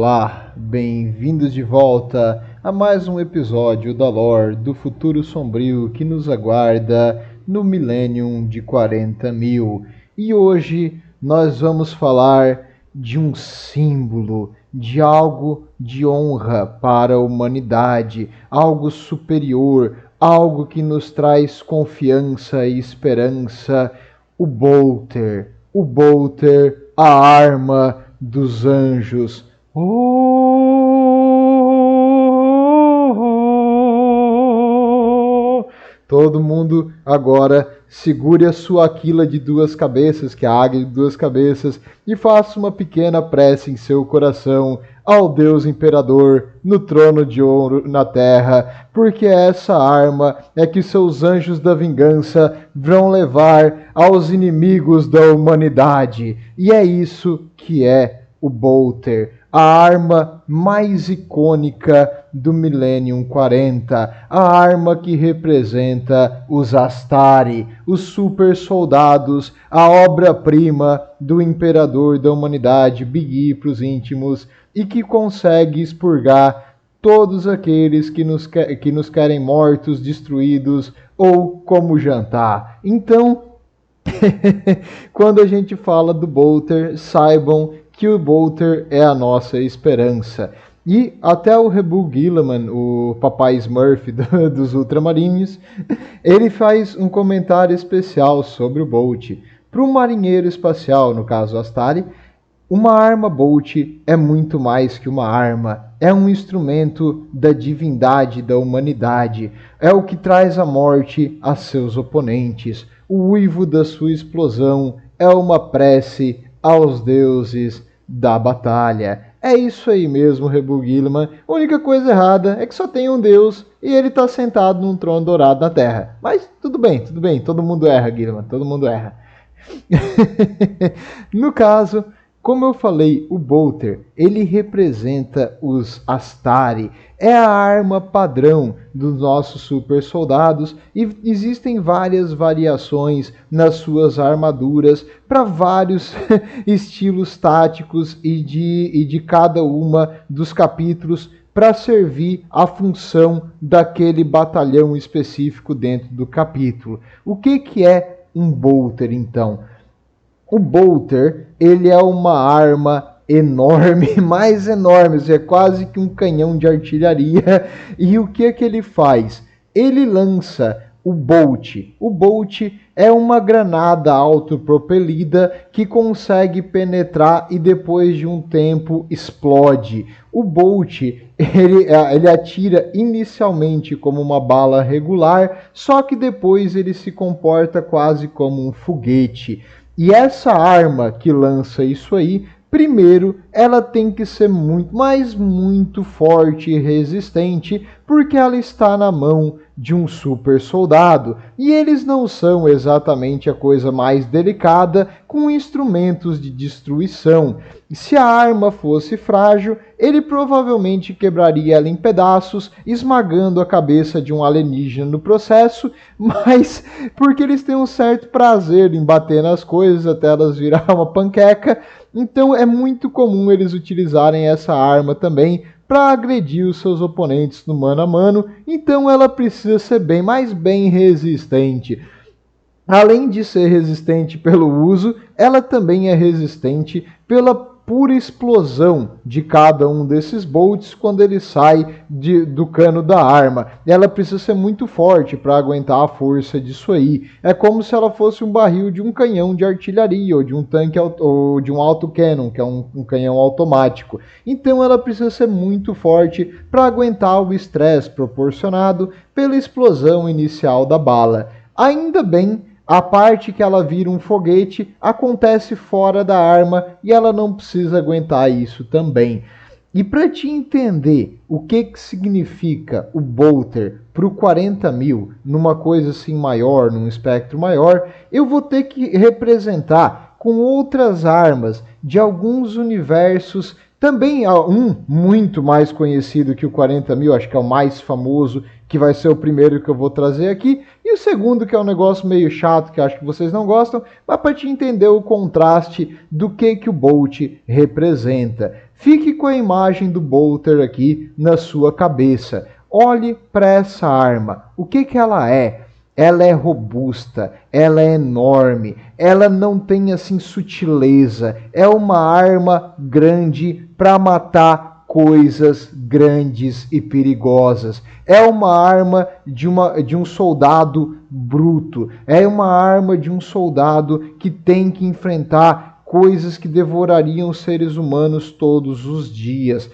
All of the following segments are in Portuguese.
Olá, bem-vindos de volta a mais um episódio da lore do futuro sombrio que nos aguarda no Millennium de 40.000. E hoje nós vamos falar de um símbolo, de algo de honra para a humanidade, algo superior, algo que nos traz confiança e esperança, o Bolter. O Bolter, a arma dos anjos. Todo mundo agora segure a sua aquila de duas cabeças, que é a águia de duas cabeças, e faça uma pequena prece em seu coração ao Deus Imperador no trono de ouro na terra, porque essa arma é que seus anjos da vingança vão levar aos inimigos da humanidade. E é isso que é o Bolter, a arma mais icônica do Millennium 40, a arma que representa os Astari, os super soldados, a obra-prima do Imperador da humanidade, Big E para os íntimos, e que consegue expurgar todos aqueles que nos querem mortos, destruídos ou como jantar. Então, quando a gente fala do Bolter, saibam que o Bolter é a nossa esperança. E até o Rebu Gilliman, o papai Smurf dos Ultramarines, ele faz um comentário especial sobre o Bolt. Para o marinheiro espacial, no caso Astari, uma arma Bolt é muito mais que uma arma. É um instrumento da divindade da humanidade. É o que traz a morte a seus oponentes. O uivo da sua explosão é uma prece aos deuses da batalha. É isso aí mesmo, Rebu Gilliman. A única coisa errada é que só tem um deus e ele está sentado num trono dourado na Terra. Mas tudo bem. Todo mundo erra, Gilliman. Todo mundo erra. No caso, como eu falei, o Bolter, ele representa os Astari, é a arma padrão dos nossos super soldados e existem várias variações nas suas armaduras para vários estilos táticos e de cada uma dos capítulos para servir a função daquele batalhão específico dentro do capítulo. O que é um Bolter, então? O Bolter, ele é uma arma enorme, mais enorme, é quase que um canhão de artilharia. E o que é que ele faz? Ele lança o Bolt. O Bolt é uma granada autopropelida que consegue penetrar e depois de um tempo explode. O Bolt, ele atira inicialmente como uma bala regular, só que depois ele se comporta quase como um foguete. E essa arma que lança isso aí, primeiro, ela tem que ser muito forte e resistente, porque ela está na mão de um super soldado. E eles não são exatamente a coisa mais delicada com instrumentos de destruição. E se a arma fosse frágil, ele provavelmente quebraria ela em pedaços, esmagando a cabeça de um alienígena no processo, mas porque eles têm um certo prazer em bater nas coisas até elas virar uma panqueca, então é muito comum eles utilizarem essa arma também para agredir os seus oponentes no mano a mano, então ela precisa ser bem resistente. Além de ser resistente pelo uso, ela também é resistente pela pura explosão de cada um desses bolts quando ele sai do cano da arma. Ela precisa ser muito forte para aguentar a força disso aí. É como se ela fosse um barril de um canhão de artilharia ou de um tanque ou de um autocannon, que é um canhão automático. Então ela precisa ser muito forte para aguentar o estresse proporcionado pela explosão inicial da bala. Ainda bem, a parte que ela vira um foguete acontece fora da arma e ela não precisa aguentar isso também. E para te entender o que significa o Bolter para o 40.000, numa coisa assim maior, num espectro maior, eu vou ter que representar com outras armas de alguns universos. Também há um muito mais conhecido que o 40.000, acho que é o mais famoso, que vai ser o primeiro que eu vou trazer aqui, e o segundo, que é um negócio meio chato, que acho que vocês não gostam, mas para te entender o contraste do que o Bolt representa. Fique com a imagem do Bolter aqui na sua cabeça. Olhe para essa arma. O que ela é? Ela é robusta, ela é enorme, ela não tem assim sutileza. É uma arma grande para matar coisas grandes e perigosas. É uma arma de um soldado bruto. É uma arma de um soldado que tem que enfrentar coisas que devorariam os seres humanos todos os dias.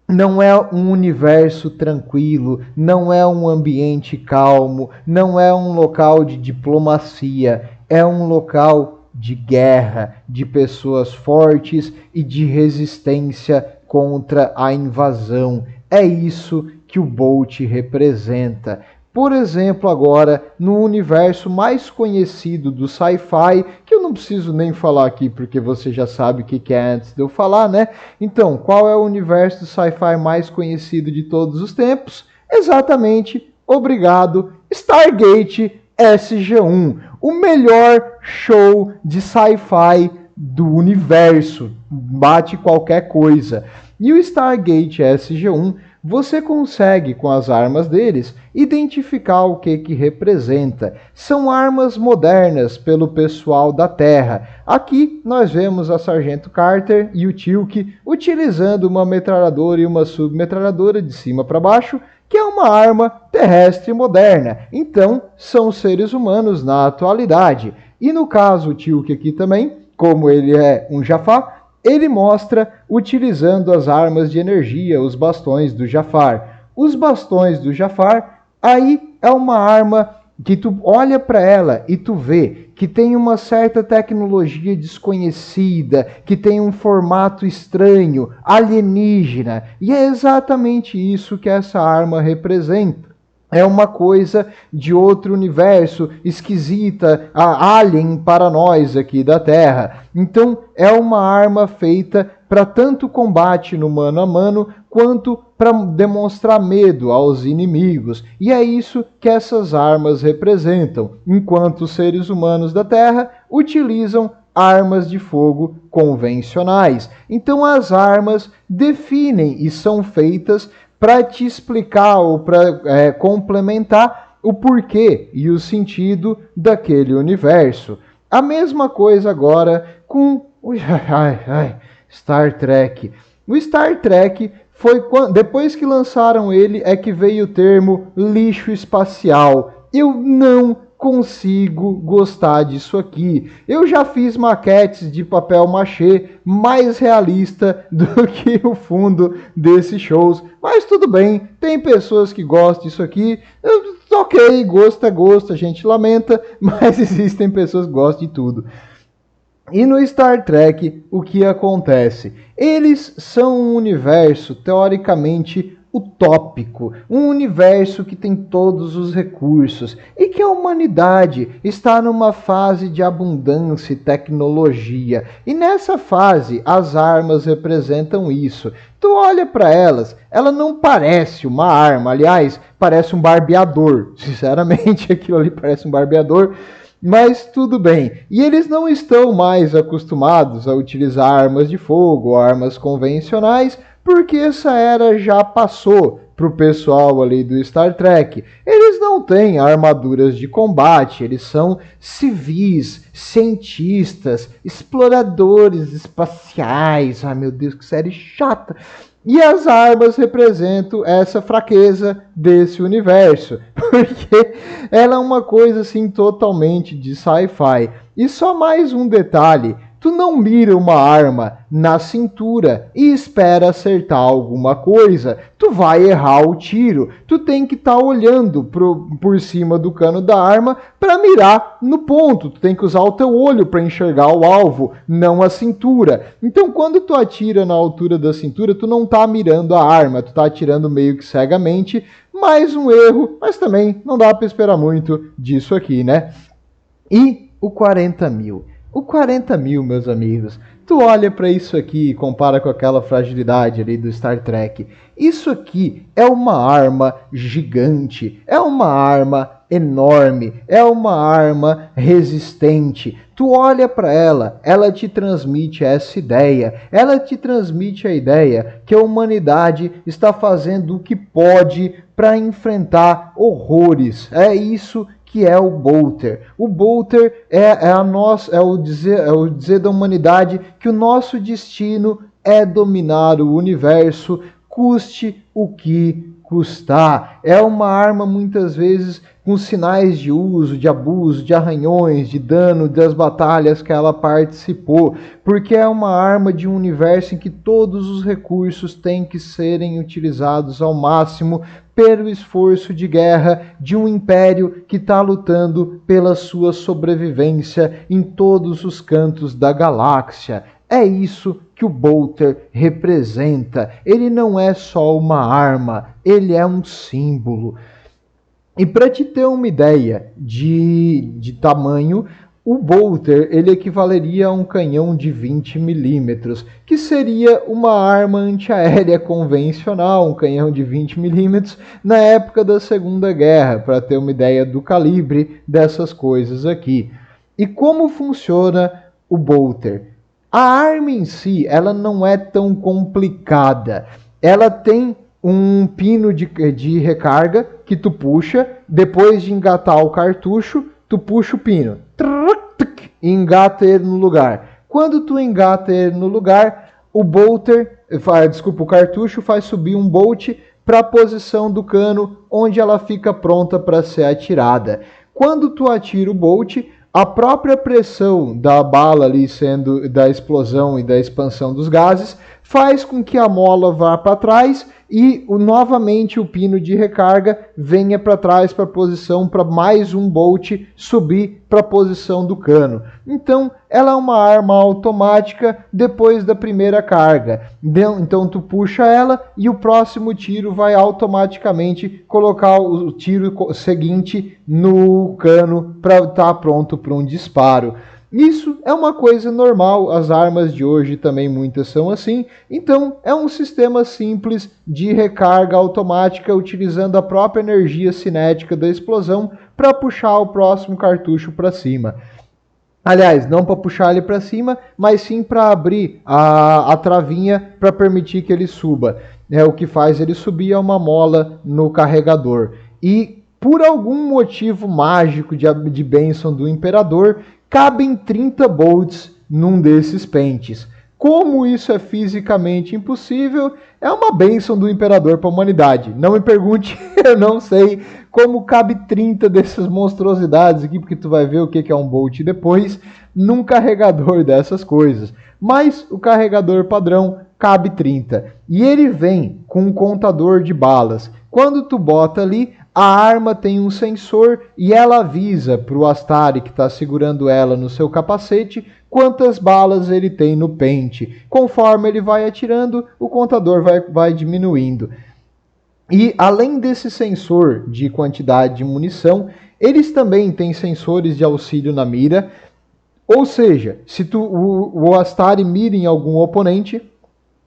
Não é um universo tranquilo, não é um ambiente calmo, não é um local de diplomacia, é um local de guerra, de pessoas fortes e de resistência contra a invasão. É isso que o Bolt representa. Por exemplo, agora, no universo mais conhecido do sci-fi, que eu não preciso nem falar aqui, porque você já sabe o que é antes de eu falar, né? Então, qual é o universo do sci-fi mais conhecido de todos os tempos? Exatamente, obrigado, Stargate SG-1, o melhor show de sci-fi do universo, bate qualquer coisa. E o Stargate SG-1, você consegue, com as armas deles, identificar o que representa. São armas modernas pelo pessoal da Terra. Aqui nós vemos a Sargento Carter e o Teal'c utilizando uma metralhadora e uma submetralhadora de cima para baixo, que é uma arma terrestre moderna. Então, são seres humanos na atualidade. E no caso, o Teal'c aqui também, como ele é um Jafar, ele mostra utilizando as armas de energia, os bastões do Jafar. Os bastões do Jafar, aí é uma arma que tu olha para ela e tu vê que tem uma certa tecnologia desconhecida, que tem um formato estranho, alienígena. E é exatamente isso que essa arma representa. É uma coisa de outro universo, esquisita, alien para nós aqui da Terra. Então, é uma arma feita para tanto combate no mano a mano, quanto para demonstrar medo aos inimigos. E é isso que essas armas representam, enquanto os seres humanos da Terra utilizam armas de fogo convencionais. Então, as armas definem e são feitas para te explicar ou para complementar o porquê e o sentido daquele universo. A mesma coisa agora com Star Trek. O Star Trek foi depois que lançaram ele é que veio o termo lixo espacial. Eu não consigo gostar disso aqui. Eu já fiz maquetes de papel machê mais realista do que o fundo desses shows, mas tudo bem, tem pessoas que gostam disso aqui. Ok, gosto é gosto, a gente lamenta, mas existem pessoas que gostam de tudo. E no Star Trek, o que acontece? Eles são um universo teoricamente utópico, um universo que tem todos os recursos e que a humanidade está numa fase de abundância e tecnologia. E nessa fase, as armas representam isso. Tu olha para elas, ela não parece uma arma, aliás, parece um barbeador. Sinceramente, aquilo ali parece um barbeador. Mas tudo bem. E eles não estão mais acostumados a utilizar armas de fogo ou armas convencionais, porque essa era já passou para o pessoal ali do Star Trek. Eles não têm armaduras de combate, eles são civis, cientistas, exploradores espaciais. Ai meu Deus, que série chata! E as armas representam essa fraqueza desse universo, porque ela é uma coisa assim totalmente de sci-fi. E só mais um detalhe, tu não mira uma arma na cintura e espera acertar alguma coisa, tu vai errar o tiro. Tu tem que estar olhando por cima do cano da arma para mirar no ponto. Tu tem que usar o teu olho para enxergar o alvo, não a cintura. Então, quando tu atira na altura da cintura, tu não tá mirando a arma, tu tá atirando meio que cegamente. Mais um erro, mas também não dá para esperar muito disso aqui, né? E o 40 mil. O 40 mil, meus amigos, tu olha para isso aqui e compara com aquela fragilidade ali do Star Trek. Isso aqui é uma arma gigante, é uma arma enorme, é uma arma resistente. Tu olha para ela, ela te transmite essa ideia, ela te transmite a ideia que a humanidade está fazendo o que pode para enfrentar horrores. É isso que é o Bolter. O Bolter é o dizer da humanidade que o nosso destino é dominar o universo, custe o que custar. É uma arma muitas vezes com sinais de uso, de abuso, de arranhões, de dano das batalhas que ela participou, porque é uma arma de um universo em que todos os recursos têm que serem utilizados ao máximo pelo esforço de guerra de um império que está lutando pela sua sobrevivência em todos os cantos da galáxia. É isso que o Bolter representa. Ele não é só uma arma, ele é um símbolo. E para te ter uma ideia de tamanho, o Bolter ele equivaleria a um canhão de 20 milímetros, que seria uma arma antiaérea convencional, um canhão de 20 milímetros, na época da Segunda Guerra, para ter uma ideia do calibre dessas coisas aqui. E como funciona o Bolter? A arma em si, ela não é tão complicada. Ela tem um pino de recarga que tu puxa, depois de engatar o cartucho, tu puxa o pino e engata ele no lugar. Quando tu engata ele no lugar, o cartucho faz subir um bolt para a posição do cano, onde ela fica pronta para ser atirada. Quando tu atira o bolt, a própria pressão da bala ali, sendo da explosão e da expansão dos gases, faz com que a mola vá para trás e novamente o pino de recarga venha para trás para a posição para mais um bolt subir para a posição do cano. Então, ela é uma arma automática depois da primeira carga. Então, tu puxa ela e o próximo tiro vai automaticamente colocar o tiro seguinte no cano para estar pronto para um disparo. Isso é uma coisa normal, as armas de hoje também muitas são assim, então é um sistema simples de recarga automática utilizando a própria energia cinética da explosão para puxar o próximo cartucho para cima. Aliás, não para puxar ele para cima, mas sim para abrir a travinha para permitir que ele suba. O que faz ele subir é uma mola no carregador. E por algum motivo mágico de bênção do imperador, cabem 30 bolts num desses pentes. Como isso é fisicamente impossível, é uma bênção do imperador para a humanidade. Não me pergunte, eu não sei como cabe 30 dessas monstruosidades aqui, porque tu vai ver o que é um bolt depois, num carregador dessas coisas. Mas o carregador padrão cabe 30. E ele vem com um contador de balas. Quando tu bota ali, a arma tem um sensor e ela avisa para o Astari que está segurando ela no seu capacete quantas balas ele tem no pente. Conforme ele vai atirando, o contador vai diminuindo. E além desse sensor de quantidade de munição, eles também têm sensores de auxílio na mira. Ou seja, se o Astari mira em algum oponente,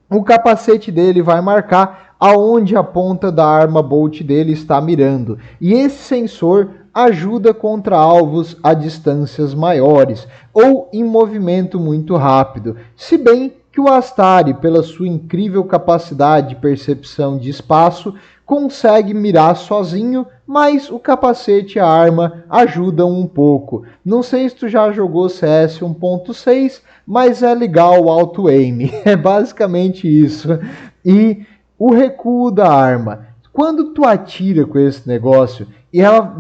o capacete dele vai marcar aonde a ponta da arma Bolt dele está mirando. E esse sensor ajuda contra alvos a distâncias maiores ou em movimento muito rápido. Se bem que o Astari, pela sua incrível capacidade de percepção de espaço, consegue mirar sozinho, mas o capacete e a arma ajudam um pouco. Não sei se tu já jogou CS 1.6, mas é legal o auto-aim. É basicamente isso. E o recuo da arma. Quando tu atira com esse negócio e ela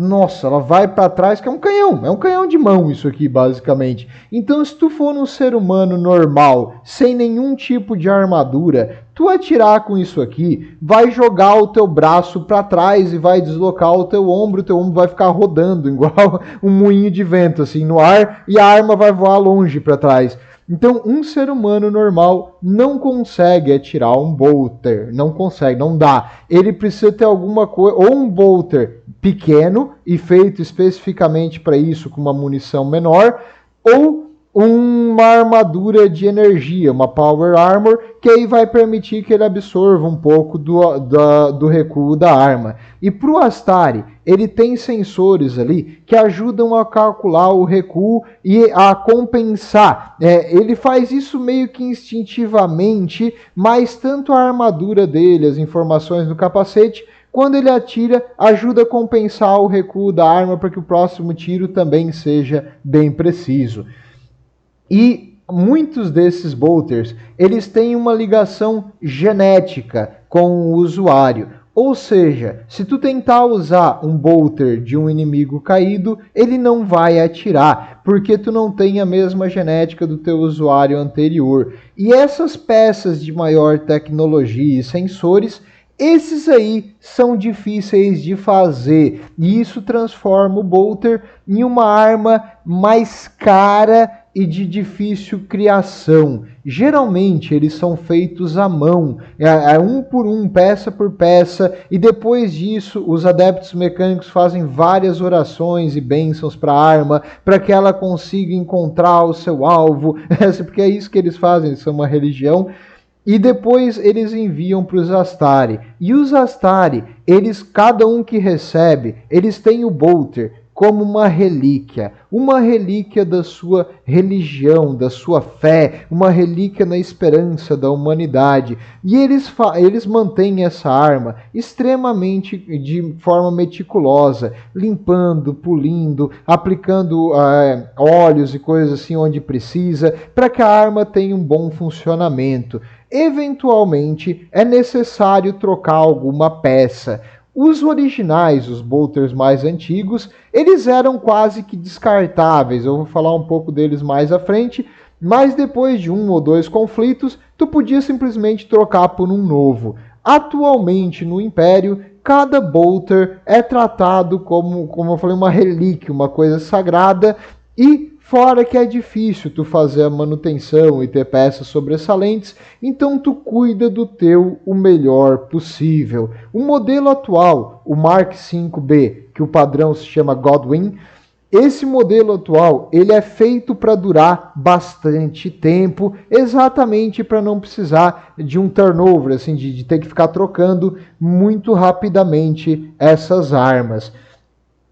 vai para trás, que é um canhão de mão isso aqui basicamente. Então se tu for um ser humano normal, sem nenhum tipo de armadura, tu atirar com isso aqui, vai jogar o teu braço para trás e vai deslocar o teu ombro vai ficar rodando igual um moinho de vento assim no ar e a arma vai voar longe para trás. Então, um ser humano normal não consegue atirar um bolter, não consegue, não dá. Ele precisa ter alguma coisa, ou um bolter pequeno e feito especificamente para isso com uma munição menor, ou uma armadura de energia, uma Power Armor, que aí vai permitir que ele absorva um pouco do recuo da arma. E para o Astari, ele tem sensores ali que ajudam a calcular o recuo e a compensar. Ele faz isso meio que instintivamente, mas tanto a armadura dele, as informações do capacete, quando ele atira, ajuda a compensar o recuo da arma para que o próximo tiro também seja bem preciso. E muitos desses bolters, eles têm uma ligação genética com o usuário. Ou seja, se tu tentar usar um bolter de um inimigo caído, ele não vai atirar, porque tu não tem a mesma genética do teu usuário anterior. E essas peças de maior tecnologia e sensores, esses aí são difíceis de fazer, e isso transforma o bolter em uma arma mais cara e de difícil criação. Geralmente eles são feitos à mão, um por um, peça por peça, e depois disso os adeptos mecânicos fazem várias orações e bênçãos para a arma, para que ela consiga encontrar o seu alvo, porque é isso que eles fazem, eles são uma religião. E depois eles enviam para os Astari. E os Astari, cada um que recebe, eles têm o bolter como uma relíquia da sua religião, da sua fé, uma relíquia na esperança da humanidade. E eles mantêm essa arma extremamente de forma meticulosa, limpando, polindo, aplicando óleos e coisas assim onde precisa, para que a arma tenha um bom funcionamento. Eventualmente é necessário trocar alguma peça. Os originais, os bolters mais antigos, eles eram quase que descartáveis. Eu vou falar um pouco deles mais à frente, mas depois de 1 ou 2 conflitos, tu podia simplesmente trocar por um novo. Atualmente no Império, cada bolter é tratado como eu falei, uma relíquia, uma coisa sagrada, e fora que é difícil tu fazer a manutenção e ter peças sobressalentes, então tu cuida do teu o melhor possível. O modelo atual, o Mark V-B, que o padrão se chama Godwin, esse modelo atual, ele é feito para durar bastante tempo, exatamente para não precisar de um turnover, assim, de ter que ficar trocando muito rapidamente essas armas.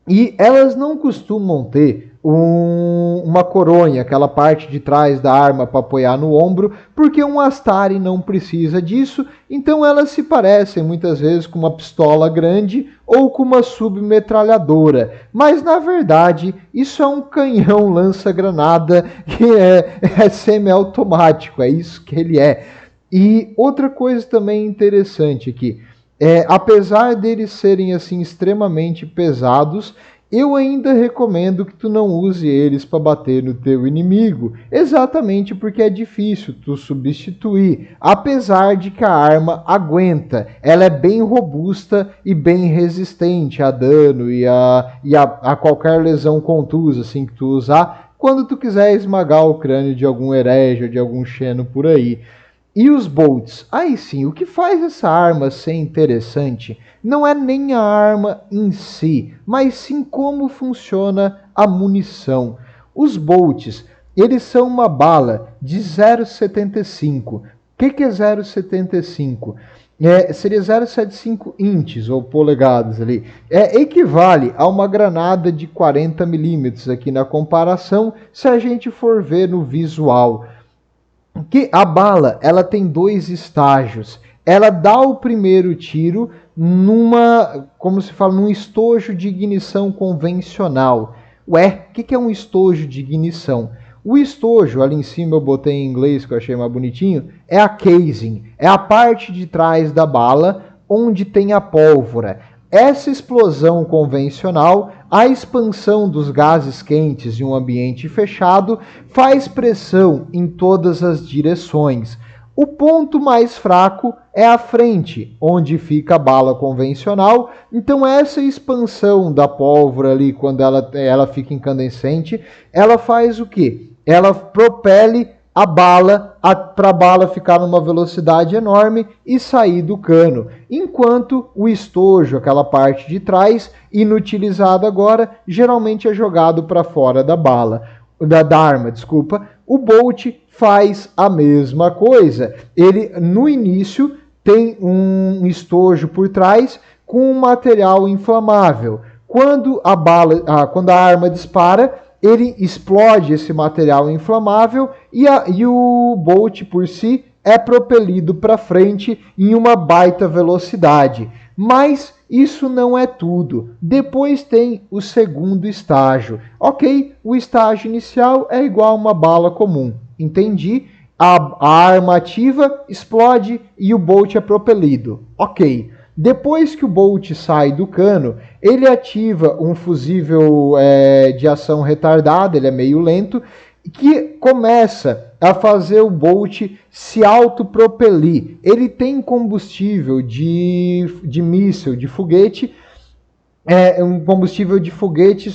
E elas não costumam ter uma coronha, aquela parte de trás da arma para apoiar no ombro, porque um Astari não precisa disso, então elas se parecem muitas vezes com uma pistola grande ou com uma submetralhadora, mas na verdade isso é um canhão lança-granada que é semi-automático, é isso que ele é. E outra coisa também interessante aqui, apesar deles serem assim extremamente pesados, eu ainda recomendo que tu não use eles para bater no teu inimigo, exatamente porque é difícil tu substituir, apesar de que a arma aguenta, ela é bem robusta e bem resistente a dano e a qualquer lesão contusa assim, que tu usar, quando tu quiser esmagar o crânio de algum herege ou de algum xeno por aí. E os bolts? Aí sim, o que faz essa arma ser interessante não é nem a arma em si, mas sim como funciona a munição. Os bolts, eles são uma bala de 0,75. O que é 0,75? Seria 0,75 inches ou polegadas ali. Equivale a uma granada de 40 milímetros aqui na comparação, se a gente for ver no visual. Que a bala, ela tem 2 estágios. Ela dá o primeiro tiro como se fala, num estojo de ignição convencional. O que é um estojo de ignição? O estojo, ali em cima eu botei em inglês que eu achei mais bonitinho, é a casing, é a parte de trás da bala onde tem a pólvora. Essa explosão convencional, a expansão dos gases quentes em um ambiente fechado, faz pressão em todas as direções. O ponto mais fraco é a frente, onde fica a bala convencional. Então essa expansão da pólvora ali, quando ela fica incandescente, ela faz o quê? Ela propele a bala para a bala ficar numa velocidade enorme e sair do cano. Enquanto o estojo, aquela parte de trás, inutilizado agora, geralmente é jogado para fora da bala, da arma, desculpa. O Bolt faz a mesma coisa. Ele, no início, tem um estojo por trás com um material inflamável. Quando a arma dispara, ele explode esse material inflamável e o Bolt por si é propelido para frente em uma baita velocidade. Mas isso não é tudo. Depois tem o segundo estágio. Ok, o estágio inicial é igual a uma bala comum. Entendi. A arma ativa, explode e o Bolt é propelido. Ok. Depois que o Bolt sai do cano, ele ativa um fusível de ação retardada, ele é meio lento, que começa a fazer o Bolt se autopropelir. Ele tem combustível de míssil, de foguete, um combustível de foguete,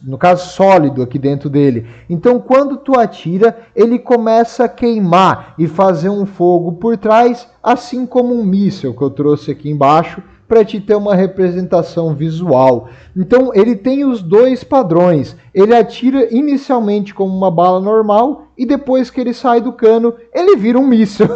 no caso sólido aqui dentro dele. Então quando tu atira, ele começa a queimar e fazer um fogo por trás, assim como um míssil que eu trouxe aqui embaixo, para te ter uma representação visual. Então ele tem os dois padrões. Ele atira inicialmente como uma bala normal e depois que ele sai do cano, ele vira um míssil.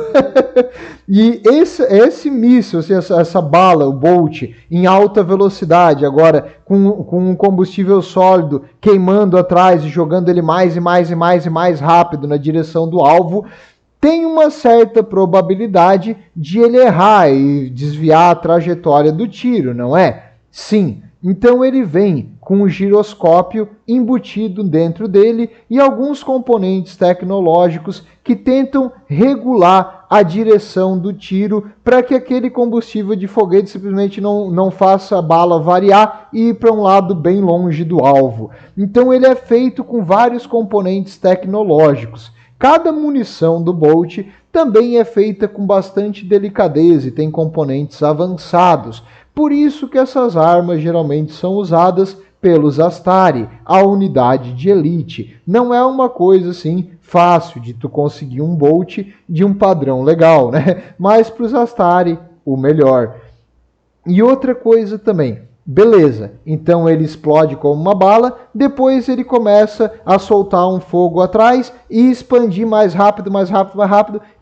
E esse míssil, essa bala, o Bolt, em alta velocidade, agora com um combustível sólido, queimando atrás e jogando ele mais e mais rápido na direção do alvo, tem uma certa probabilidade de ele errar e desviar a trajetória do tiro, não é? Sim. Então ele vem com um giroscópio embutido dentro dele e alguns componentes tecnológicos que tentam regular a direção do tiro para que aquele combustível de foguete simplesmente não faça a bala variar e ir para um lado bem longe do alvo. Então ele é feito com vários componentes tecnológicos. Cada munição do Bolt também é feita com bastante delicadeza e tem componentes avançados. Por isso que essas armas geralmente são usadas pelos Astari, a unidade de elite. Não é uma coisa assim fácil de tu conseguir um Bolt de um padrão legal, né? Mas para os Astari, o melhor. E outra coisa também. Beleza, então ele explode como uma bala, depois ele começa a soltar um fogo atrás e expandir mais rápido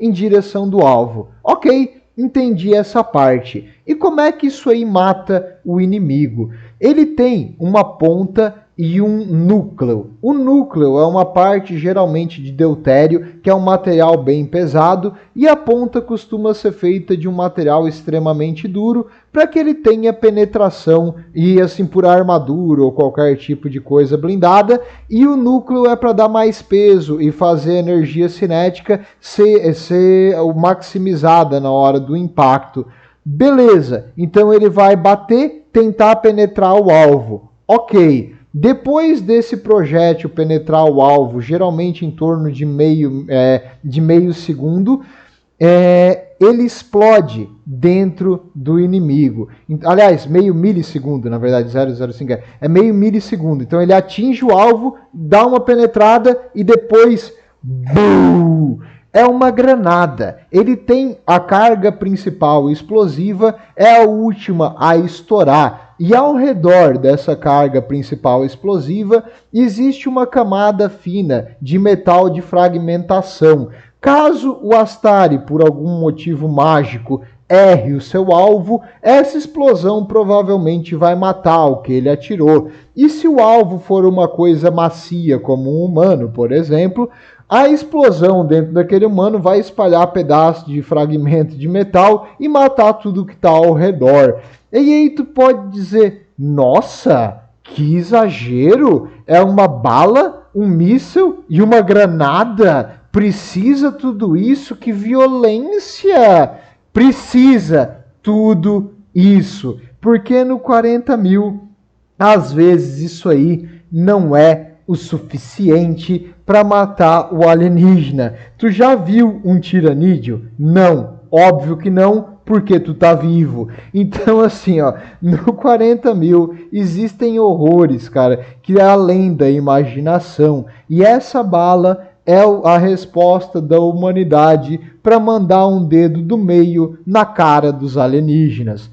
em direção do alvo. Ok, entendi essa parte. E como é que isso aí mata o inimigo? Ele tem uma ponta e um núcleo. O núcleo é uma parte geralmente de deutério, que é um material bem pesado, e a ponta costuma ser feita de um material extremamente duro, para que ele tenha penetração e assim por armadura ou qualquer tipo de coisa blindada, e o núcleo é para dar mais peso e fazer a energia cinética ser maximizada na hora do impacto. Beleza, então ele vai bater, tentar penetrar o alvo. Ok. Depois desse projétil penetrar o alvo, geralmente em torno de meio segundo, ele explode dentro do inimigo. Aliás, meio milissegundo, na verdade, 0,05 é meio milissegundo. Então ele atinge o alvo, dá uma penetrada e depois... BUM! É uma granada. Ele tem a carga principal explosiva, é a última a estourar. E ao redor dessa carga principal explosiva existe uma camada fina de metal de fragmentação. Caso o Astari, por algum motivo mágico, erre o seu alvo, essa explosão provavelmente vai matar o que ele atirou. E se o alvo for uma coisa macia, como um humano, por exemplo, a explosão dentro daquele humano vai espalhar pedaços de fragmento de metal e matar tudo que está ao redor. E aí tu pode dizer, nossa, que exagero! É uma bala, um míssil e uma granada? Precisa tudo isso? Que violência! Precisa tudo isso. Porque no 40 mil, às vezes isso aí não é o suficiente para matar o alienígena. Tu já viu um tiranídeo? Não, óbvio que não, porque tu tá vivo. Então assim, ó, no 40 mil existem horrores, cara, que é além da imaginação. E essa bala é a resposta da humanidade para mandar um dedo do meio na cara dos alienígenas.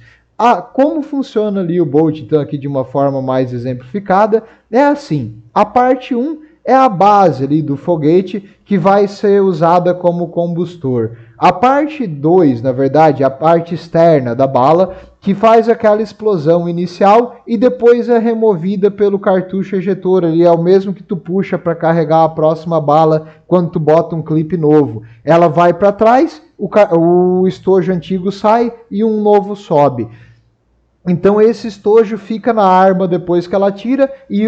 Como funciona ali o Bolt, então, aqui de uma forma mais exemplificada, é assim. A parte 1 é a base ali do foguete que vai ser usada como combustor. A parte 2, na verdade, a parte externa da bala, que faz aquela explosão inicial e depois é removida pelo cartucho ejetor ali, é o mesmo que tu puxa para carregar a próxima bala quando tu bota um clipe novo. Ela vai para trás, o estojo antigo sai e um novo sobe. Então esse estojo fica na arma depois que ela tira e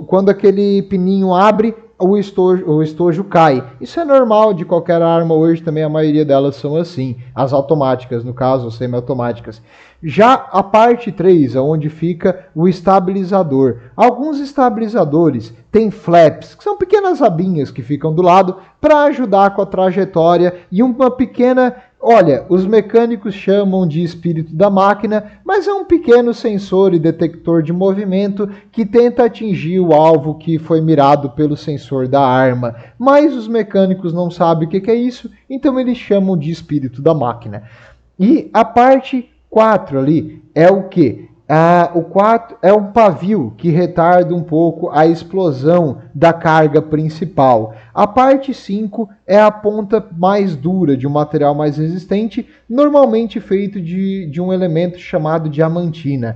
quando aquele pininho abre, o estojo cai. Isso é normal de qualquer arma hoje, também a maioria delas são assim. As automáticas, no caso, semiautomáticas. Já a parte 3, onde fica o estabilizador. Alguns estabilizadores têm flaps, que são pequenas abinhas que ficam do lado para ajudar com a trajetória e uma pequena... Olha, os mecânicos chamam de espírito da máquina, mas é um pequeno sensor e detector de movimento que tenta atingir o alvo que foi mirado pelo sensor da arma. Mas os mecânicos não sabem o que é isso, então eles chamam de espírito da máquina. E a parte 4 ali é o quê? O 4 é um pavio que retarda um pouco a explosão da carga principal. A parte 5 é a ponta mais dura de um material mais resistente, normalmente feito de um elemento chamado diamantina.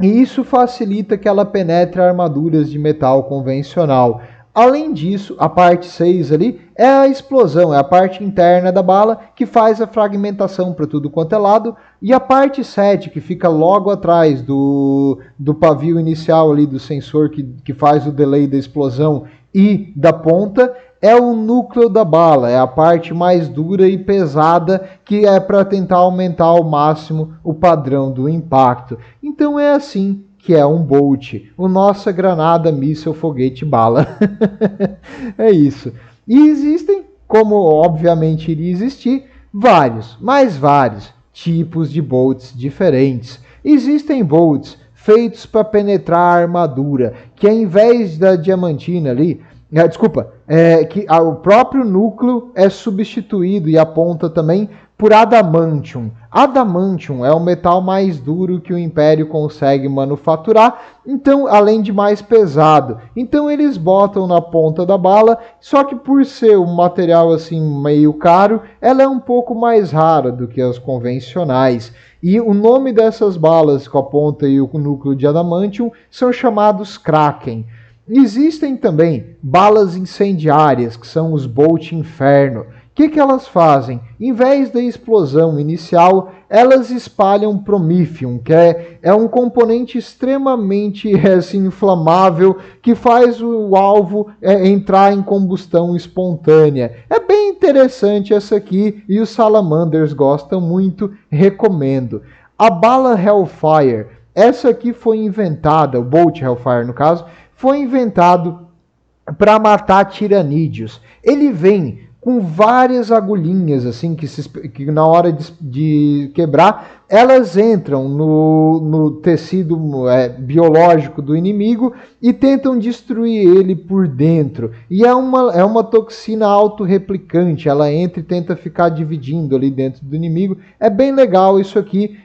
E isso facilita que ela penetre armaduras de metal convencional. Além disso, a parte 6 ali é a explosão, é a parte interna da bala que faz a fragmentação para tudo quanto é lado. E a parte 7, que fica logo atrás do pavio inicial ali do sensor que faz o delay da explosão e da ponta, é o núcleo da bala, é a parte mais dura e pesada que é para tentar aumentar ao máximo o padrão do impacto. Então é assim que é um Bolt, o nossa granada, míssil, foguete, bala. É isso. E existem, como obviamente iria existir, vários tipos de bolts diferentes. Existem bolts feitos para penetrar a armadura, que ao invés da diamantina ali, que o próprio núcleo é substituído e a ponta também por adamantium. Adamantium é o metal mais duro que o Império consegue manufaturar, então além de mais pesado. Então eles botam na ponta da bala, só que por ser um material assim meio caro, ela é um pouco mais rara do que as convencionais. E o nome dessas balas com a ponta e o núcleo de adamantium são chamados Kraken. Existem também balas incendiárias, que são os Bolt Inferno. O que elas fazem? Em vez da explosão inicial, elas espalham promifium, que é um componente extremamente inflamável que faz o alvo entrar em combustão espontânea. É bem interessante essa aqui e os Salamanders gostam muito, recomendo. A bala Hellfire, essa aqui foi inventada, o Bolt Hellfire no caso, foi inventado para matar tiranídeos. Ele vem com várias agulhinhas, assim, que na hora de quebrar, elas entram no tecido biológico do inimigo e tentam destruir ele por dentro. E é uma toxina autorreplicante, ela entra e tenta ficar dividindo ali dentro do inimigo. É bem legal isso aqui.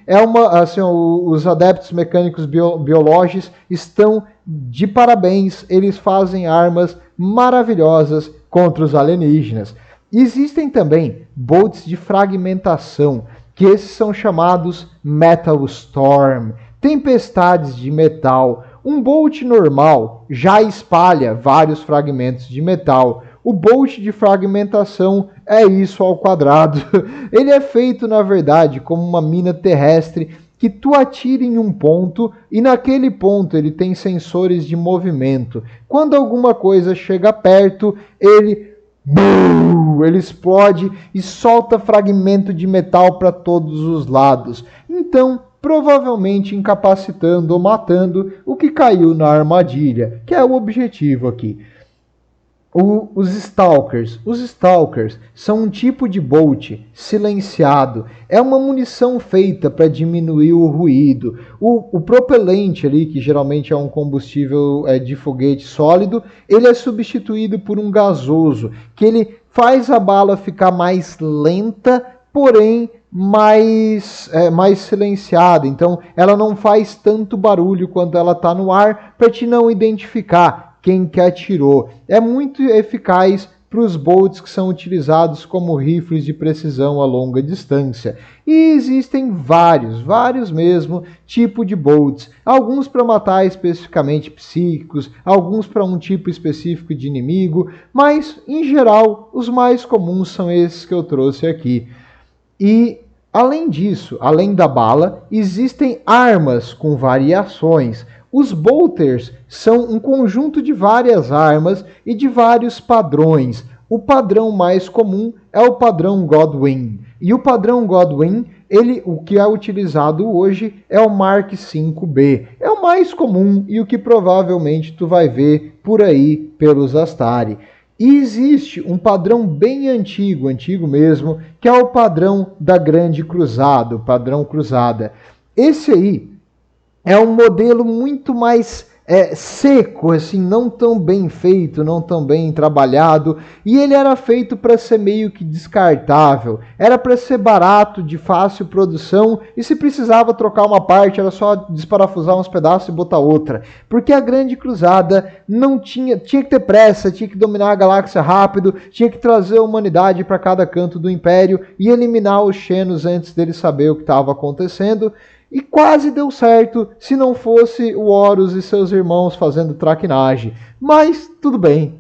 Os adeptos mecânicos biológicos estão de parabéns, eles fazem armas maravilhosas contra os alienígenas. Existem também bolts de fragmentação, que esses são chamados Metal Storm, tempestades de metal. Um bolt normal já espalha vários fragmentos de metal. O bolt de fragmentação é isso ao quadrado. Ele é feito, na verdade, como uma mina terrestre que tu atira em um ponto e naquele ponto ele tem sensores de movimento. Quando alguma coisa chega perto, ele explode e solta fragmento de metal para todos os lados. Então, provavelmente incapacitando ou matando o que caiu na armadilha, que é o objetivo aqui. Os Stalkers. Os Stalkers são um tipo de bolt silenciado. É uma munição feita para diminuir o ruído. O propelente ali, que geralmente é um combustível de foguete sólido, ele é substituído por um gasoso, que ele faz a bala ficar mais lenta, porém mais silenciada. Então ela não faz tanto barulho quando ela está no ar, para te não identificar. quem que atirou. É muito eficaz para os bolts que são utilizados como rifles de precisão a longa distância. E existem vários mesmo, tipos de bolts. Alguns para matar especificamente psíquicos, alguns para um tipo específico de inimigo, mas, em geral, os mais comuns são esses que eu trouxe aqui. E, além disso, além da bala, existem armas com variações. Os bolters são um conjunto de várias armas e de vários padrões. O padrão mais comum é o padrão Godwin. E o padrão Godwin, o que é utilizado hoje é o Mark 5B. É o mais comum e o que provavelmente tu vai ver por aí pelos Astari. E existe um padrão bem antigo mesmo, que é o padrão da Grande Cruzada, o padrão Cruzada. Esse aí é um modelo muito mais seco, assim, não tão bem feito, não tão bem trabalhado, e ele era feito para ser meio que descartável, era para ser barato, de fácil produção, e se precisava trocar uma parte, era só desparafusar uns pedaços e botar outra, porque a Grande Cruzada não tinha que ter pressa, tinha que dominar a galáxia rápido, tinha que trazer a humanidade para cada canto do Império e eliminar os Xenos antes deles saber o que estava acontecendo. E quase deu certo se não fosse o Horus e seus irmãos fazendo traquinagem. Mas tudo bem.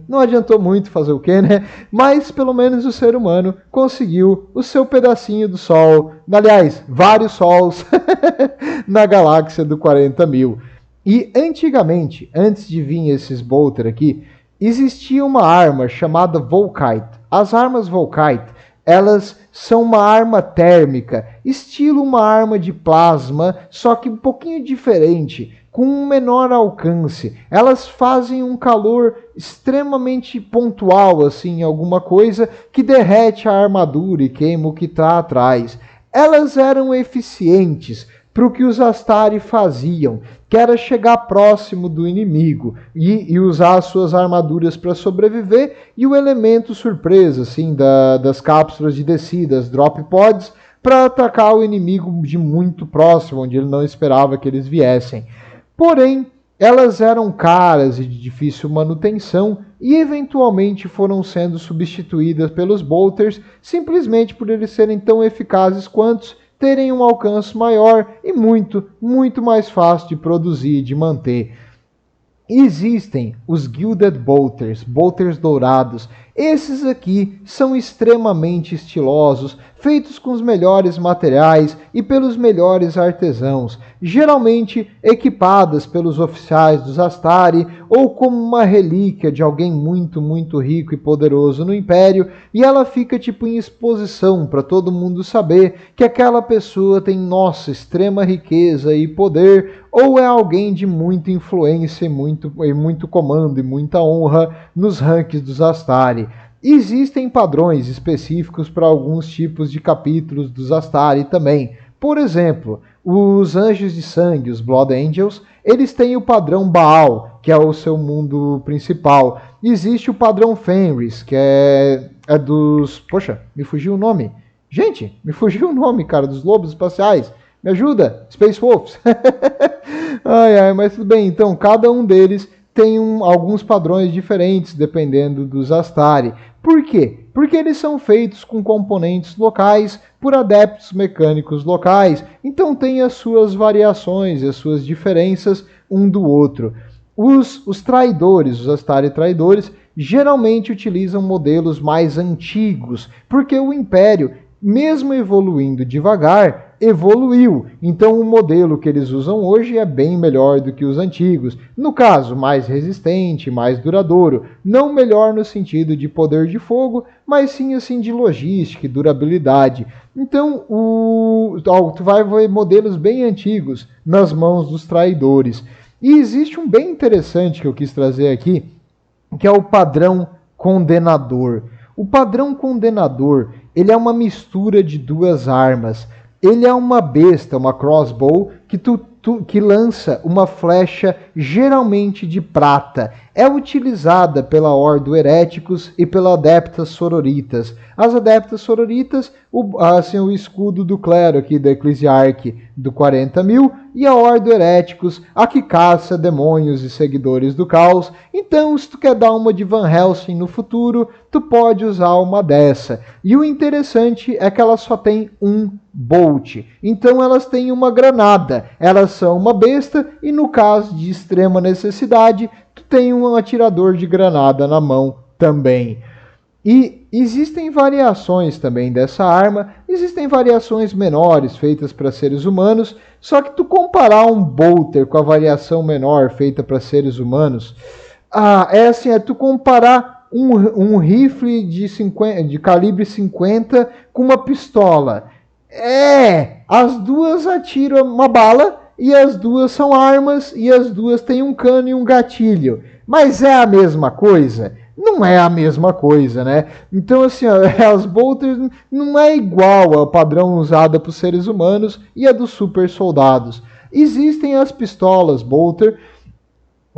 Não adiantou muito fazer o quê, né? Mas pelo menos o ser humano conseguiu o seu pedacinho do Sol. Aliás, vários sols na galáxia do 40.000. E antigamente, antes de vir esses Bolter aqui, existia uma arma chamada Volkite. As armas Volkite, elas são uma arma térmica, estilo uma arma de plasma, só que um pouquinho diferente, com um menor alcance. Elas fazem um calor extremamente pontual, assim, alguma coisa que derrete a armadura e queima o que está atrás. Elas eram eficientes para o que os Astari faziam, que era chegar próximo do inimigo e usar as suas armaduras para sobreviver, e o elemento surpresa, assim, das cápsulas de descida, as drop pods, para atacar o inimigo de muito próximo, onde ele não esperava que eles viessem. Porém, elas eram caras e de difícil manutenção e eventualmente foram sendo substituídas pelos bolters, simplesmente por eles serem tão eficazes quanto, terem um alcance maior e muito mais fácil de produzir e de manter. Existem os Gilded Bolters, Bolters dourados. Esses aqui são extremamente estilosos, feitos com os melhores materiais e pelos melhores artesãos, geralmente equipadas pelos oficiais dos Astari ou como uma relíquia de alguém muito rico e poderoso no Império, e ela fica tipo em exposição para todo mundo saber que aquela pessoa tem, nossa, extrema riqueza e poder, ou é alguém de muita influência e muito comando e muita honra nos ranks dos Astari. Existem padrões específicos para alguns tipos de capítulos dos Astari também. Por exemplo, os Anjos de Sangue, os Blood Angels, eles têm o padrão Baal, que é o seu mundo principal. Existe o padrão Fenris, que é dos... Poxa, me fugiu o nome. Gente, me fugiu o nome, cara, dos lobos espaciais. Me ajuda, Space Wolves. Mas tudo bem, então cada um deles tem alguns padrões diferentes dependendo dos Astari. Por quê? Porque eles são feitos com componentes locais por adeptos mecânicos locais, então tem as suas variações e as suas diferenças um do outro. Os traidores, os Astari traidores, geralmente utilizam modelos mais antigos, porque o Império, mesmo evoluindo devagar, evoluiu. Então o modelo que eles usam hoje é bem melhor do que os antigos. No caso, mais resistente, mais duradouro. Não melhor no sentido de poder de fogo, mas sim assim de logística e durabilidade. Então tu vai ver modelos bem antigos nas mãos dos traidores. E existe um bem interessante que eu quis trazer aqui, que é o padrão condenador. O padrão condenador, ele é uma mistura de duas armas. Ele é uma besta, uma crossbow, que lança uma flecha geralmente de prata. É utilizada pela Ordo Heréticos e pela Adeptas Sororitas. As Adeptas Sororitas, o escudo do clero aqui da Eclesiarque do 40.000, e a Ordo Heréticos, a que caça demônios e seguidores do caos. Então, se tu quer dar uma de Van Helsing no futuro, tu pode usar uma dessa. E o interessante é que ela só tem um Bolt. Então elas têm uma granada. Elas são uma besta e no caso de extrema necessidade, tu tem um atirador de granada na mão também. E existem variações também dessa arma, existem variações menores feitas para seres humanos, só que tu comparar um bolter com a variação menor feita para seres humanos, é tu comparar um rifle de calibre 50 com uma pistola. As duas atiram uma bala e as duas são armas e as duas têm um cano e um gatilho. Mas é a mesma coisa? Não é a mesma coisa, né? Então, assim, as bolters não é igual ao padrão usado para os seres humanos e a dos super soldados. Existem as pistolas bolter,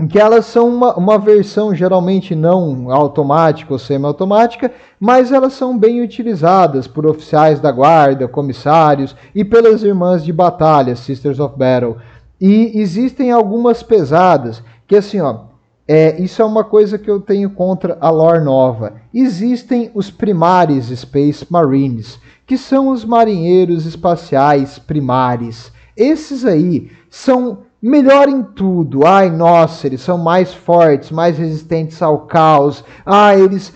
que elas são uma versão geralmente não automática ou semi-automática, mas elas são bem utilizadas por oficiais da guarda, comissários e pelas irmãs de batalha, Sisters of Battle. E existem algumas pesadas, que assim, isso é uma coisa que eu tenho contra a lore nova. Existem os Primaris Space Marines, que são os marinheiros espaciais primares. Esses aí são melhor em tudo. Ai, nossa, eles são mais fortes, mais resistentes ao caos. Eles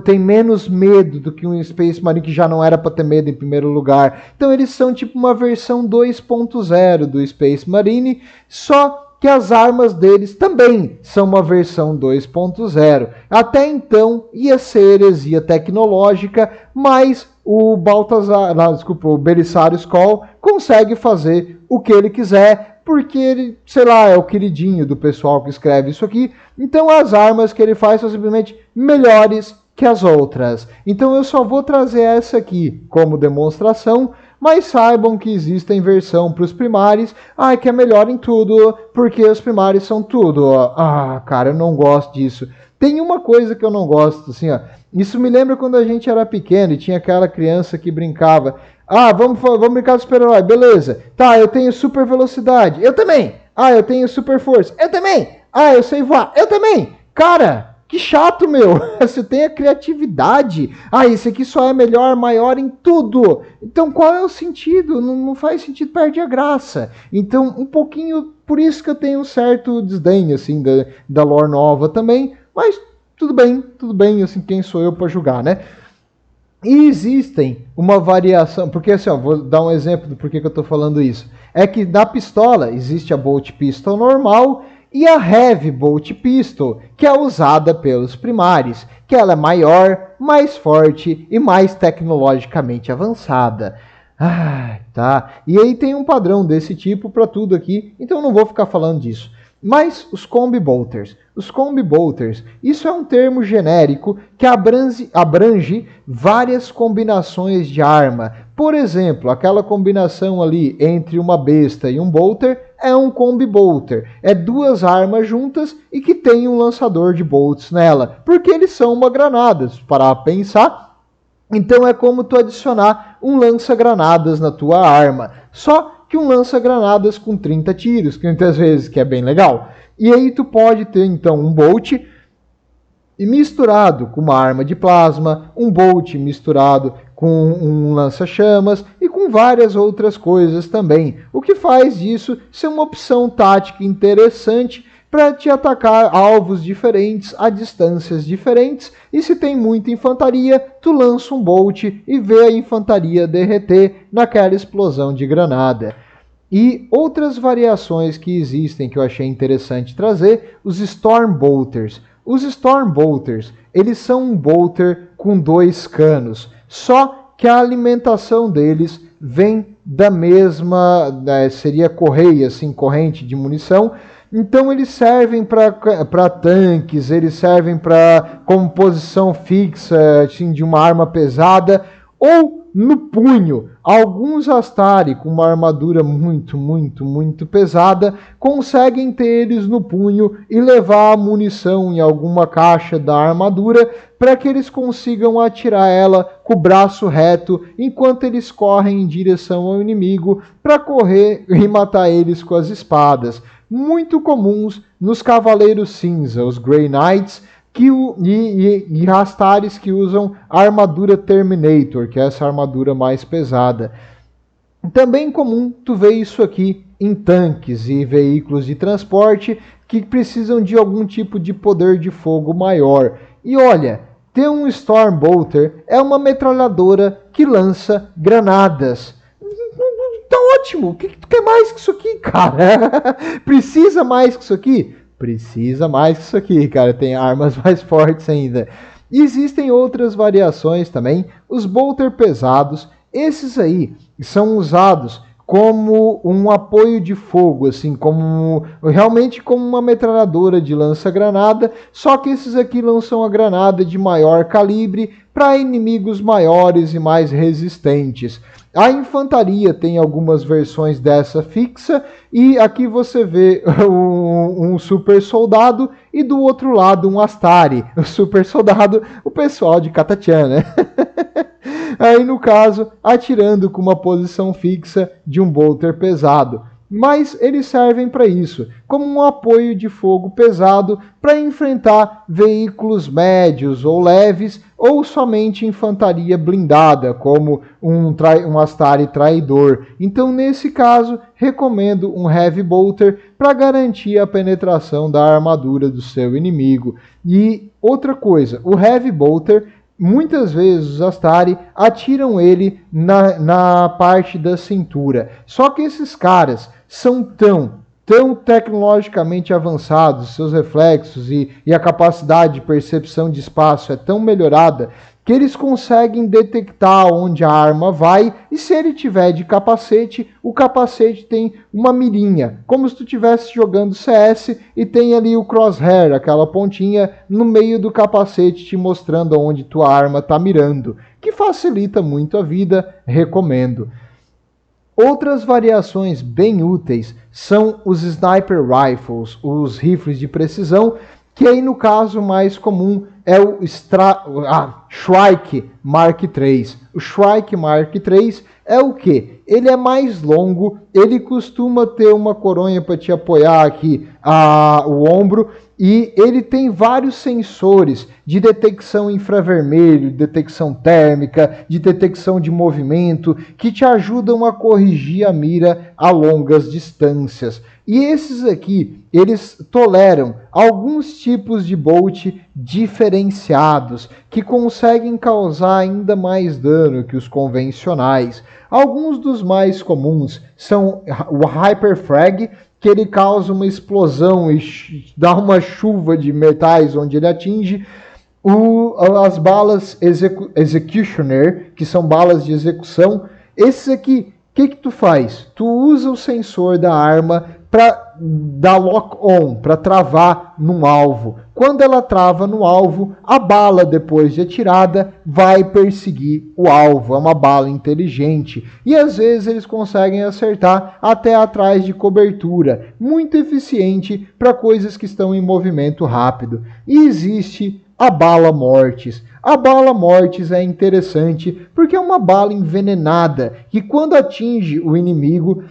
têm menos medo do que um Space Marine que já não era para ter medo em primeiro lugar. Então eles são tipo uma versão 2.0 do Space Marine, só que as armas deles também são uma versão 2.0. Até então ia ser heresia tecnológica, mas o Belisarius Cawl consegue fazer o que ele quiser, porque ele, sei lá, é o queridinho do pessoal que escreve isso aqui. Então as armas que ele faz são simplesmente melhores que as outras. Então eu só vou trazer essa aqui como demonstração, mas saibam que existem versão para os primares, que é melhor em tudo, porque os primares são tudo. Cara, eu não gosto disso. Tem uma coisa que eu não gosto, assim, isso me lembra quando a gente era pequeno e tinha aquela criança que brincava. Vamos brincar de super-herói, beleza. Tá, eu tenho super velocidade, eu também. Eu tenho super força, eu também. Eu sei voar, eu também. Cara, que chato, meu. Você tem a criatividade. Esse aqui só é melhor, maior em tudo. Então qual é o sentido? Não faz sentido, perde a graça. Então um pouquinho, por isso que eu tenho um certo desdém, assim, da lore nova também. Mas tudo bem, assim, quem sou eu para julgar, né? E existem uma variação, porque assim, vou dar um exemplo do porquê que eu estou falando isso. É que na pistola existe a Bolt Pistol normal e a Heavy Bolt Pistol, que é usada pelos primares, que ela é maior, mais forte e mais tecnologicamente avançada. Tá. E aí tem um padrão desse tipo para tudo aqui, então eu não vou ficar falando disso. Mas os Combi Bolters. Os Combi Bolters, isso é um termo genérico que abrange várias combinações de arma. Por exemplo, aquela combinação ali entre uma besta e um bolter é um Combi Bolter. É duas armas juntas e que tem um lançador de bolts nela, porque eles são uma granada, para pensar. Então é como tu adicionar um lança-granadas na tua arma. Só que um lança-granadas com 30 tiros, que muitas vezes que é bem legal. E aí tu pode ter então um bolt misturado com uma arma de plasma, um bolt misturado com um lança-chamas e com várias outras coisas também. O que faz disso ser uma opção tática interessante para te atacar alvos diferentes a distâncias diferentes. E se tem muita infantaria, tu lança um bolt e vê a infantaria derreter naquela explosão de granada. E outras variações que existem que eu achei interessante trazer, os Storm Bolters. Os Storm Bolters, eles são um bolter com 2 canos, só que a alimentação deles vem da mesma, seria correia, assim, corrente de munição. Então eles servem para tanques, eles servem para como posição fixa, assim, de uma arma pesada, ou no punho. Alguns Astari com uma armadura muito pesada conseguem ter eles no punho e levar a munição em alguma caixa da armadura para que eles consigam atirar ela com o braço reto enquanto eles correm em direção ao inimigo para correr e matar eles com as espadas. Muito comuns nos Cavaleiros Cinza, os Grey Knights, e Astaris que usam a armadura Terminator, que é essa armadura mais pesada. Também comum tu ver isso aqui em tanques e veículos de transporte que precisam de algum tipo de poder de fogo maior. E olha, ter um Stormbolter é uma metralhadora que lança granadas. Tá ótimo, o que tu quer mais que isso aqui, cara? Precisa mais que isso aqui? Precisa mais que isso aqui, cara. Tem armas mais fortes ainda. E existem outras variações também. Os bolter pesados, esses aí são usados como um apoio de fogo, assim, realmente como uma metralhadora de lança-granada, só que esses aqui lançam a granada de maior calibre para inimigos maiores e mais resistentes. A infantaria tem algumas versões dessa fixa, e aqui você vê um super soldado e do outro lado um Astari. O super soldado, o pessoal de Catachan, né? Aí no caso, atirando com uma posição fixa de um bolter pesado. Mas eles servem para isso, como um apoio de fogo pesado para enfrentar veículos médios ou leves, ou somente infantaria blindada, como um Astari traidor. Então, nesse caso, recomendo um Heavy Bolter para garantir a penetração da armadura do seu inimigo. E outra coisa, o Heavy Bolter, muitas vezes os Astari atiram ele na parte da cintura. Só que esses caras são tão tecnologicamente avançados, seus reflexos e a capacidade de percepção de espaço é tão melhorada que eles conseguem detectar onde a arma vai, e se ele tiver de capacete, o capacete tem uma mirinha, como se tu estivesse jogando CS e tem ali o crosshair, aquela pontinha no meio do capacete te mostrando onde tua arma está mirando, que facilita muito a vida, recomendo. Outras variações bem úteis são os Sniper Rifles, os rifles de precisão, que aí no caso mais comum é o Shrike Mark III. O Shrike Mark III é o que? Ele é mais longo, ele costuma ter uma coronha para te apoiar aqui o ombro, e ele tem vários sensores de detecção infravermelho, de detecção térmica, de detecção de movimento, que te ajudam a corrigir a mira a longas distâncias. E esses aqui, eles toleram alguns tipos de bolt diferenciados, que conseguem causar ainda mais dano que os convencionais. Alguns dos mais comuns são o Hyperfrag, que ele causa uma explosão e dá uma chuva de metais onde ele atinge. As balas Executioner, que são balas de execução. Esses aqui, o que tu faz? Tu usa o sensor da arma para dar lock-on, para travar num alvo. Quando ela trava no alvo, a bala, depois de atirada, vai perseguir o alvo. É uma bala inteligente. E às vezes eles conseguem acertar até atrás de cobertura. Muito eficiente para coisas que estão em movimento rápido. E existe a bala Mortis. A bala Mortis é interessante porque é uma bala envenenada que, quando atinge o inimigo,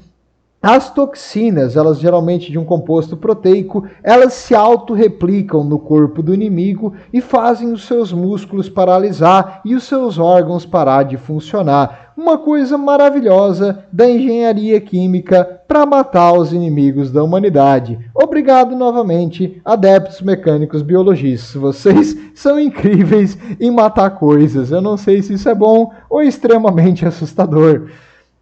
as toxinas, elas geralmente de um composto proteico, elas se autorreplicam no corpo do inimigo e fazem os seus músculos paralisar e os seus órgãos parar de funcionar. Uma coisa maravilhosa da engenharia química para matar os inimigos da humanidade. Obrigado novamente, adeptos mecânicos biologistas. Vocês são incríveis em matar coisas. Eu não sei se isso é bom ou extremamente assustador.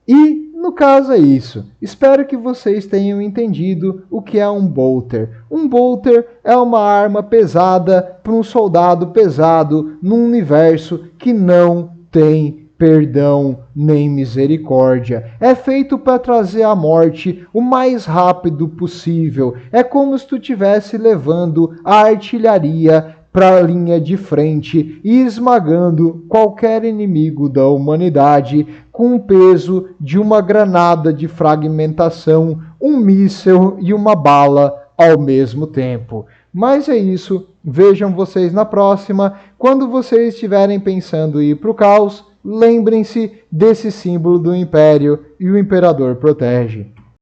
E no caso é isso. Espero que vocês tenham entendido o que é um bolter. Um bolter é uma arma pesada para um soldado pesado num universo que não tem perdão nem misericórdia. É feito para trazer a morte o mais rápido possível. É como se tu estivesse levando a artilharia para a linha de frente e esmagando qualquer inimigo da humanidade com o peso de uma granada de fragmentação, um míssil e uma bala ao mesmo tempo. Mas é isso, vejam vocês na próxima. Quando vocês estiverem pensando em ir para o caos, lembrem-se desse símbolo do Império e o Imperador protege.